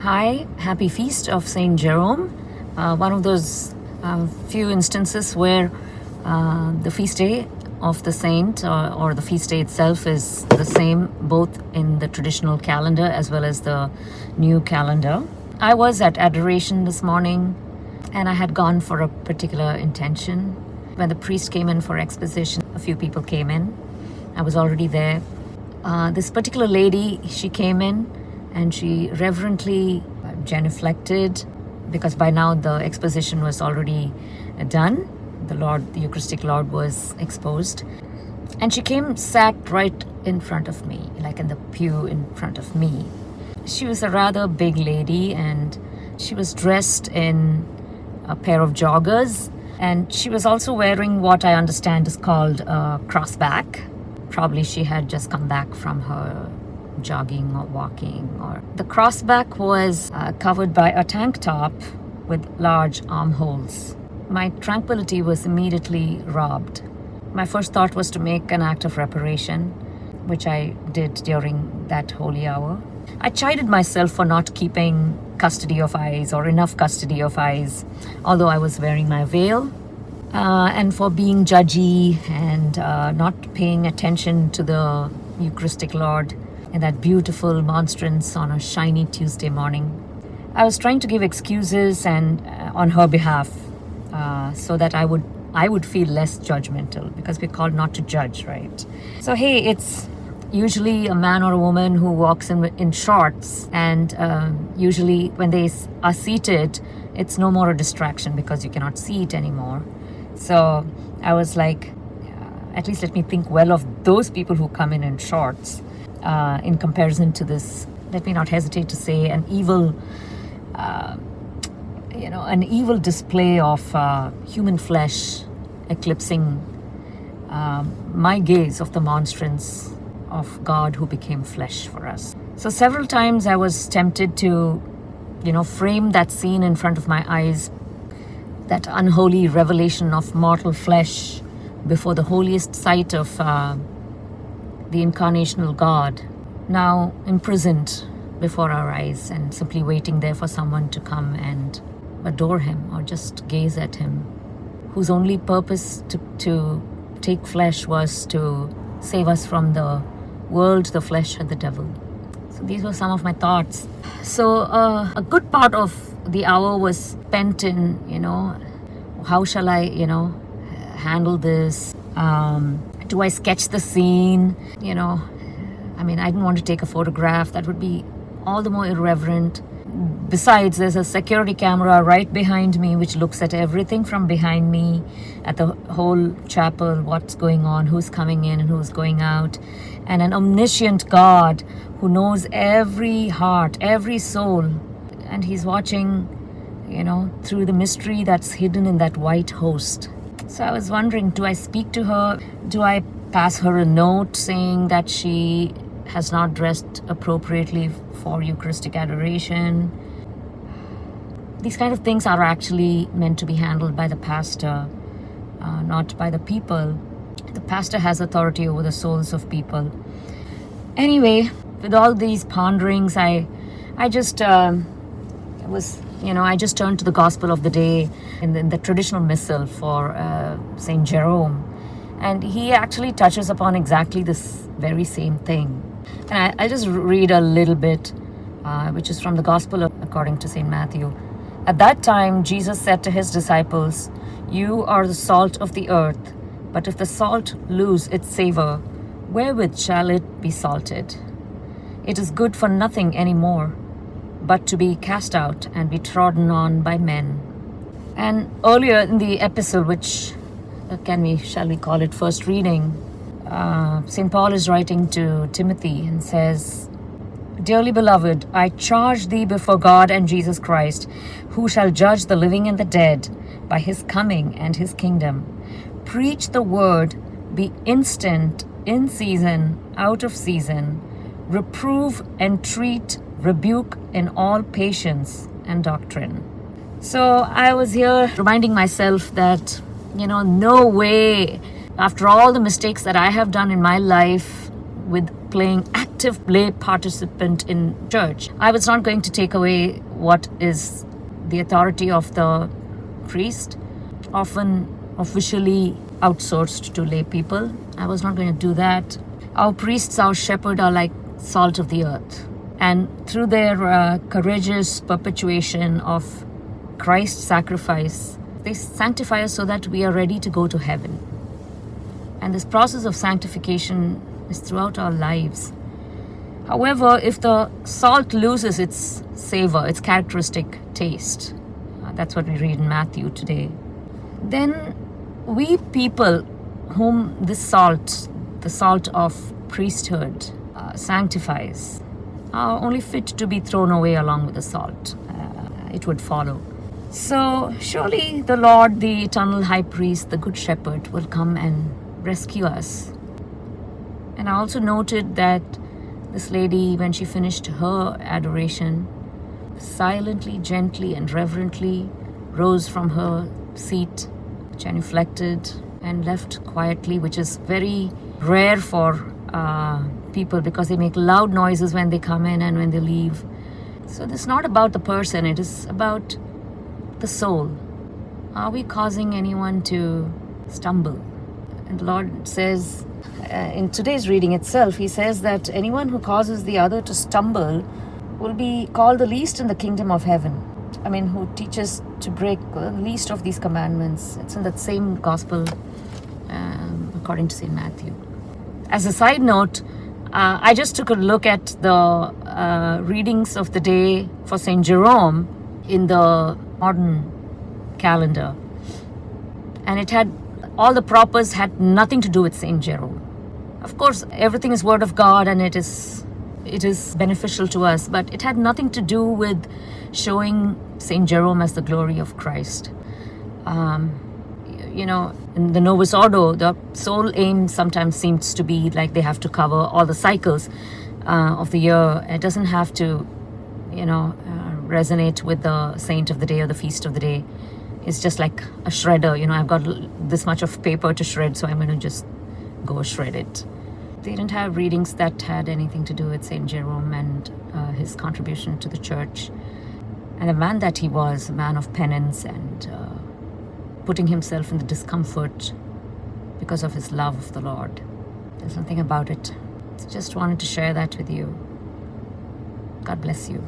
Hi, happy feast of Saint Jerome. One of those few instances where the feast day of the saint or the feast day itself is the same both in the traditional calendar as well as the new calendar. I was at adoration this morning and I had gone for a particular intention. When the priest came in for exposition, a few people came in. I was already there. This particular lady, she came in and she reverently genuflected because by now the exposition was already done. The Lord, the Eucharistic Lord, was exposed. And she came, sat right in front of me, like in the pew in front of me. She was a rather big lady and she was dressed in a pair of joggers. And she was also wearing what I understand is called a crossback. Probably she had just come back from her jogging or walking. Or the crossback was covered by a tank top with large armholes. My tranquility was immediately robbed. My first thought was to make an act of reparation, which I did during that holy hour. I chided myself for not keeping custody of eyes or enough custody of eyes, although I was wearing my veil, and for being judgy and not paying attention to the Eucharistic Lord and that beautiful monstrance on a shiny Tuesday morning. I was trying to give excuses and on her behalf so that I would feel less judgmental, because we're called not to judge, right? So hey, it's usually a man or a woman who walks in shorts, and usually when they are seated, it's no more a distraction because you cannot see it anymore. So I was like, at least let me think well of those people who come in shorts in comparison to this, let me not hesitate to say, an evil display of human flesh eclipsing my gaze of the monstrance of God who became flesh for us. So several times I was tempted to, frame that scene in front of my eyes, that unholy revelation of mortal flesh before the holiest sight of the incarnational God, now imprisoned before our eyes and simply waiting there for someone to come and adore him or just gaze at him, whose only purpose to take flesh was to save us from the world, the flesh, and the devil. So these were some of my thoughts. So a good part of the hour was spent in, how shall I, handle this? Do I sketch the scene? I didn't want to take a photograph. That would be all the more irreverent. Besides, there's a security camera right behind me which looks at everything from behind me, at the whole chapel, what's going on, who's coming in and who's going out, and an omniscient God who knows every heart, every soul, and he's watching, through the mystery that's hidden in that white host. So I was wondering, do I speak to her? Do I pass her a note saying that she has not dressed appropriately for Eucharistic adoration? These kind of things are actually meant to be handled by the pastor, not by the people. The pastor has authority over the souls of people. Anyway, with all these ponderings, I just turned to the Gospel of the day in the traditional missal for Saint Jerome. And he actually touches upon exactly this very same thing. And I just read a little bit, which is from the Gospel according to St. Matthew. At that time, Jesus said to his disciples, "You are the salt of the earth, but if the salt lose its savor, wherewith shall it be salted? It is good for nothing any more, but to be cast out and be trodden on by men." And earlier in the epistle, which shall we call it first reading, St. Paul is writing to Timothy and says, "Dearly beloved, I charge thee before God and Jesus Christ, who shall judge the living and the dead by his coming and his kingdom. Preach the word, be instant, in season, out of season, reprove, entreat, rebuke in all patience and doctrine." So I was here reminding myself that, no way, after all the mistakes that I have done in my life, with playing active lay participant in church. I was not going to take away what is the authority of the priest, often officially outsourced to lay people. I was not going to do that. Our priests, our shepherd, are like salt of the earth. And through their courageous perpetuation of Christ's sacrifice, they sanctify us so that we are ready to go to heaven. And this process of sanctification is throughout our lives. However, if the salt loses its savor, its characteristic taste, that's what we read in Matthew today, then we people whom this salt, the salt of priesthood, sanctifies, are only fit to be thrown away along with the salt. It would follow. So surely the Lord, the eternal high priest, the good shepherd, will come and rescue us. And I also noted that this lady, when she finished her adoration, silently, gently, and reverently rose from her seat, genuflected, and left quietly, which is very rare for people because they make loud noises when they come in and when they leave. So this is not about the person, it is about the soul. Are we causing anyone to stumble? And the Lord says, in today's reading itself, He says that anyone who causes the other to stumble will be called the least in the kingdom of heaven. I mean, who teaches to break the least of these commandments. It's in that same gospel according to St. Matthew. As a side note, I just took a look at the readings of the day for St. Jerome in the modern calendar. And it had, all the propers had nothing to do with St. Jerome. Of course, everything is word of God and it is beneficial to us, but it had nothing to do with showing St. Jerome as the glory of Christ. In the Novus Ordo, the sole aim sometimes seems to be like they have to cover all the cycles of the year. It doesn't have to, resonate with the saint of the day or the feast of the day. It's just like a shredder. I've got this much of paper to shred, so I'm going to just go shred it. They didn't have readings that had anything to do with St. Jerome and his contribution to the church. And the man that he was, a man of penance and putting himself in the discomfort because of his love of the Lord. There's something about it. Just wanted to share that with you. God bless you.